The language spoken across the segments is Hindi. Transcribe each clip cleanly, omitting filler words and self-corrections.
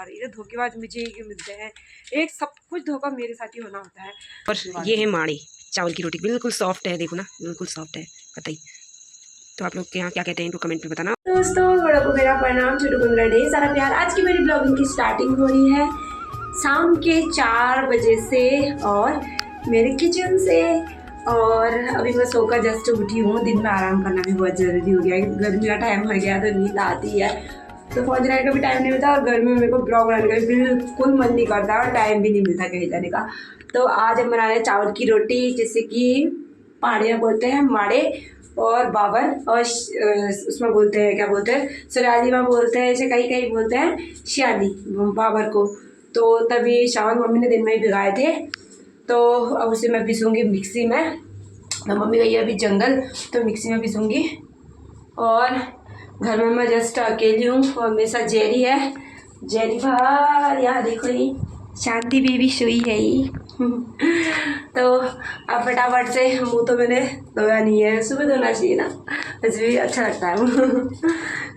यार, ये धोखेबाज मुझे ही मिलते हैं। एक सब कुछ धोखा मेरे साथ ही होना होता है। और ये है माड़ी चावल की रोटी, बिल्कुल सॉफ्ट है, देखो ना बिल्कुल सॉफ्ट है, बताइए। तो आप लोग के यहाँ क्या कहते हैं इनको कमेंट में बताना। दोस्तों बड़ों को मेरा प्रणाम, छोटों को मेरा ढेर सारा प्यार। आज की मेरी ब्लॉगिंग की स्टार्टिंग हो रही है शाम के 4 बजे से और मेरे किचन से। और अभी मैं सोकर जस्ट उठी हूँ। दिन में आराम करना भी बहुत ज़रूरी हो गया है, गर्मी का टाइम हो गया तो नींद आती है, तो फोन चलाने का भी टाइम नहीं मिलता और गर्मी में मेरे को ब्लॉग बनाने का बिल्कुल मन नहीं करता और टाइम भी नहीं मिलता कहीं जाने का। तो आज हम बना रहे हैं चावल की रोटी, जैसे कि पहाड़िया बोलते हैं माड़े, और बाबर, और उसमें बोलते हैं क्या बोलते हैं, सराली में बोलते हैं, ऐसे कहीं कहीं बोलते हैं श्याली बाबर को। तो तभी चावल मम्मी ने दिन में ही भिगाए थे, तो अब उसे मैं पीसूँगी मिक्सी में। तो मम्मी गई है अभी जंगल, तो मिक्सी में पीसूँगी। और घर में मैं जस्ट अकेली हूँ और मेरे साथ जेरी है। जेरी बाहर, यहाँ देखो ये शांति बेबी सोई है ये। तो अब फटाफट से, मुँह तो मैंने धोया नहीं है, सुबह धोना चाहिए ना, वैसे भी अच्छा लगता है।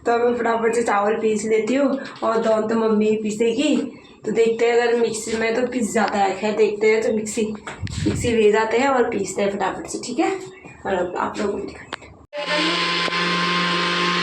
तो मैं फटाफट से चावल पीस लेती हूँ और दोनों तो मम्मी पीसेगी। तो देखते हैं, अगर मिक्सी में तो पिस जाता है, खैर देखते हैं। तो मिक्सी ले जाते हैं और पीसते हैं फटाफट से, ठीक है। और आप लोगों को दिखाते हैं,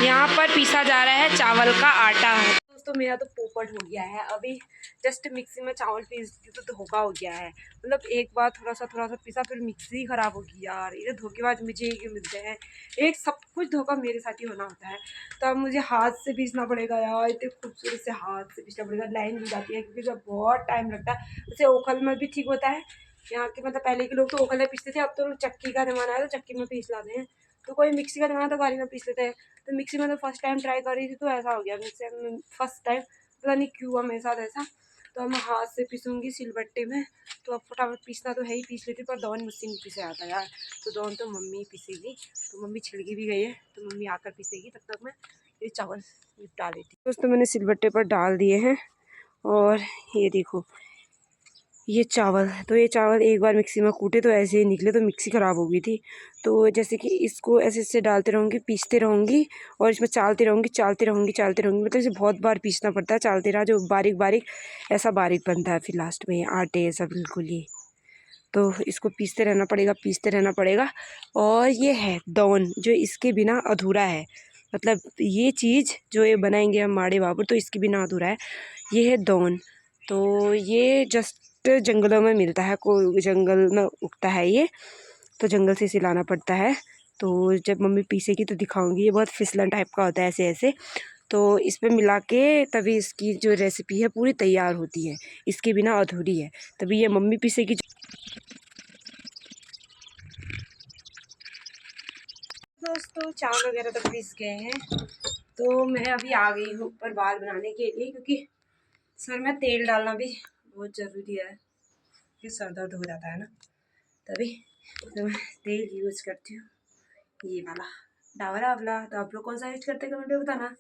यहाँ पर पीसा जा रहा है चावल का आटा। दोस्तों मेरा तो पोपट हो गया है, अभी जस्ट मिक्सी में चावल पीस दी तो धोखा हो गया है। मतलब एक बार थोड़ा सा पीसा, फिर मिक्सी खराब होगी यार, ये धोखेबाज मुझे ही क्यों मिलते हैं। एक सब कुछ धोखा मेरे साथ ही होना होता है। तो अब मुझे हाथ से पीसना पड़ेगा यार, इतने खूबसूरत से हाथ से पीसना पड़ेगा। लाइन हो जाती है क्योंकि जब बहुत टाइम लगता है। जैसे ओखल में भी ठीक होता है, यहाँ के मतलब पहले के लोग तो ओखल में पीसते थे, अब तो चक्की का जमाना है तो चक्की में पीस लाते हैं। तो कोई मिक्सी का जमाना तो गाड़ी में पीस लेते हैं। तो मिक्सी में तो फर्स्ट टाइम ट्राई कर रही थी, तो ऐसा हो गया मिक्सी में फर्स्ट टाइम, पता नहीं क्यों हुआ मेरे साथ ऐसा। तो अब मैं हाथ से पीसूँगी सिलबट्टे में। तो अब फटाफट पीसना तो है ही, पीस लेती, पर दौन मुझसे नहीं पीसे आता यार। तो दौन तो मम्मी पीसेगी, तो मम्मी छिड़की भी गई है, तो मम्मी आकर पीसेगी, तब तक मैं ये चावल निपटा लेती हूँ। दोस्तों मैंने सिलबट्टे पर डाल दिए हैं और ये देखो ये चावल। तो ये चावल एक बार मिक्सी में कूटे तो ऐसे ही निकले, तो मिक्सी ख़राब हो गई थी। तो जैसे कि इसको ऐसे ऐसे डालते रहूँगी, पीसते रहूँगी और इसमें चालती रहूँगी। मतलब इसे बहुत बार पीसना पड़ता है, चालते रहा, जो बारीक बारीक ऐसा बारीक बनता है फिर लास्ट में आटे ऐसा बिल्कुल ये। तो इसको पीसते रहना पड़ेगा। और ये है दौन, जो इसके बिना अधूरा है। मतलब ये चीज़ जो ये बनाएंगे हम माड़े बाबू, तो इसके बिना अधूरा है। ये है दौन। तो ये जस्ट जंगलों में मिलता है, कोई जंगल में उगता है ये, तो जंगल से इसे लाना पड़ता है। तो जब मम्मी पीसेगी तो दिखाऊंगी। ये बहुत फिसलन टाइप का होता है ऐसे ऐसे, तो इसमें मिला के तभी इसकी जो रेसिपी है पूरी तैयार होती है, इसके बिना अधूरी है। तभी ये मम्मी पीसेगी। दोस्तों चावल वगैरह तो पीस गए हैं, तो मैं अभी आ गई हूँ ऊपर बाल बनाने के लिए, क्योंकि सर में तेल डालना भी बहुत ज़रूरी है, कि सर दर्द हो जाता है ना, तभी तो मैं तेल यूज़ करती हूँ, ये वाला डाबर आंवला। तो आप लोग कौन सा यूज करते हैं कमेंट में बताना।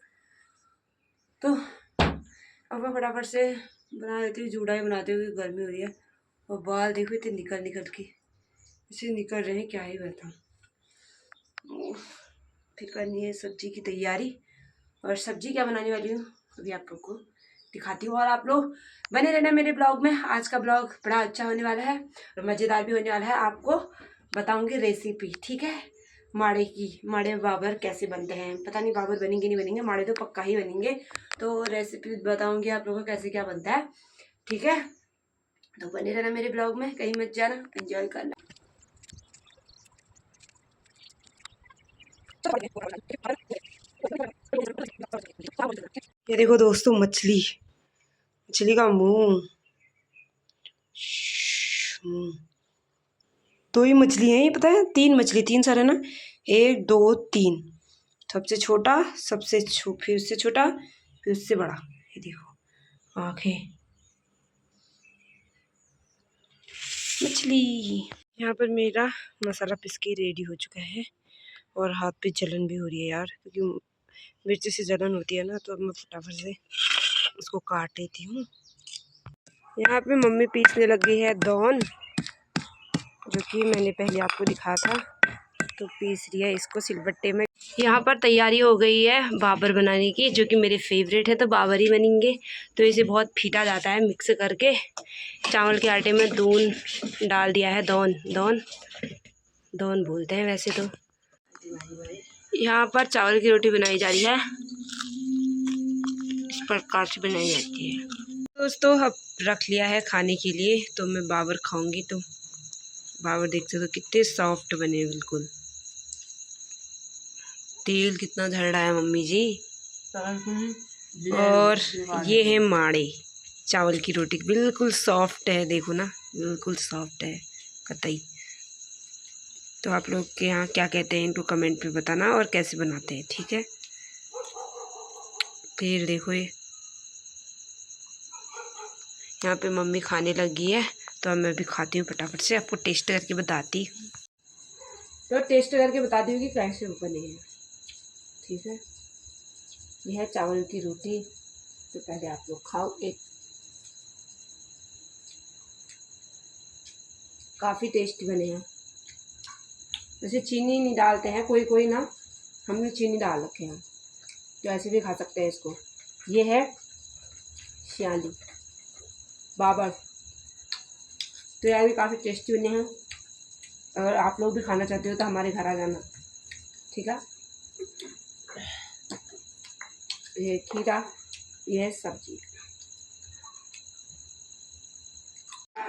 तो अब मैं फटाफट से बना देती हूँ, जूड़ा ही बनाती हूँ, क्योंकि गर्मी हो रही है। और बाल देखो इतने निकल के इसे निकल रहे हैं, क्या ही बताऊँ। फिर करनी है सब्जी की तैयारी, और सब्जी क्या बनाने वाली हूँ अभी आप लोग को दिखाती हूँ। और आप लोग बने रहना मेरे ब्लॉग में। आज का ब्लॉग बड़ा अच्छा होने वाला है और मज़ेदार भी होने वाला है। आपको बताऊँगी रेसिपी, ठीक है, माड़े की। माड़े बाबर कैसे बनते हैं, पता नहीं बाबर बनेंगे नहीं बनेंगे, माड़े तो पक्का ही बनेंगे। तो रेसिपी बताऊँगी आप लोगों को कैसे क्या बनता है, ठीक है। तो बने रहना मेरे ब्लॉग में, कहीं मत जाना, एंजॉय करना। ये देखो दोस्तों मछली का मुंह। दो ही मछली है, ये पता है, तीन सर है ना, 1 2 3। सबसे छोटा, फिर उससे छोटा, फिर उससे बड़ा। ये देखो आंखें, मछली। यहाँ पर मेरा मसाला पिस के रेडी हो चुका है और हाथ पे जलन भी हो रही है यार, क्योंकि मिर्ची से जलन होती है ना, तो मैं फटाफट से उसको काट लेती हूँ। यहाँ पे मम्मी पीसने लगी है दौन, जो कि मैंने पहले आपको दिखाया था। तो पीस रही है इसको सिलबट्टे में। यहाँ पर तैयारी हो गई है बाबर बनाने की, जो कि मेरे फेवरेट है, तो बाबर ही बनेंगे। तो इसे बहुत फीटा जाता है मिक्स करके। चावल के आटे में दून डाल दिया है, दौन बोलते हैं वैसे तो। यहाँ पर चावल की रोटी बनाई जा रही है, इस प्रकार से बनाई जाती है। दोस्तों अब रख लिया है खाने के लिए, तो मैं बाबर खाऊंगी। तो बाबर देखते हो तो कितने सॉफ्ट बने, बिल्कुल। तेल कितना झड़ रहा है मम्मी जी। और ये है माड़े, चावल की रोटी बिल्कुल सॉफ्ट है, देखो ना, बिल्कुल सॉफ्ट है कतई। तो आप लोग के यहाँ क्या कहते हैं इनको कमेंट पे बताना, और कैसे बनाते हैं, ठीक है। फिर देखो ये यहाँ पे मम्मी खाने लगी है, तो अब मैं भी खाती हूँ फटाफट से, आपको टेस्ट करके बताती। तो टेस्ट करके बताती हूँ कि कैसे बने हैं, ठीक है। यह है चावल की रोटी, तो पहले आप लोग खाओ एक। काफ़ी टेस्टी बने हैं। वैसे चीनी नहीं डालते हैं कोई कोई ना, हमने चीनी डाल रखे हैं, तो ऐसे भी खा सकते हैं इसको। ये है श्याली बाबर, तो यार भी काफ़ी टेस्टी बने हैं। अगर आप लोग भी खाना चाहते हो तो हमारे घर आ जाना, ठीक है। ये खीरा, ये सब्जी।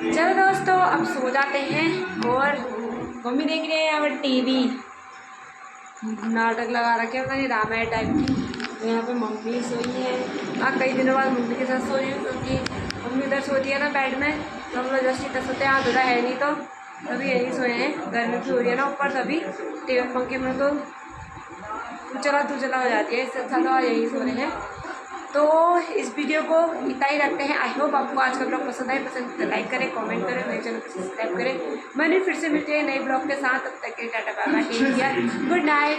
चलो दोस्तों अब सो जाते हैं। और मम्मी देख रहे हैं यहाँ पर टीवी, नाटक लगा रखे हैं मैंने रामायण टाइप की। तो यहाँ पे मम्मी सोई है। कई दिनों बाद मम्मी के साथ सो रही हूँ, क्योंकि मम्मी उधर सोती है ना बेड में, तो हम लोग जस्ट इधर सोते हैं। यहाँ दादा है नहीं, तो अभी यहीं सोए हैं। गर्मी भी हो रही है ना ऊपर, तभी टीवी पंखे में तो तू चला हो जाती है, इससे अच्छा तो आज यहीं सो रहे हैं। तो इस वीडियो को इतना ही रखते हैं। आई होप आपको आज का ब्लॉग पसंद आए। पसंद तो लाइक करें, कमेंट करें, मेरे चैनल को सब्सक्राइब करें। मैंने फिर से मिलते हैं नए ब्लॉग के साथ। तब तक के tata bye bye, take care, good night.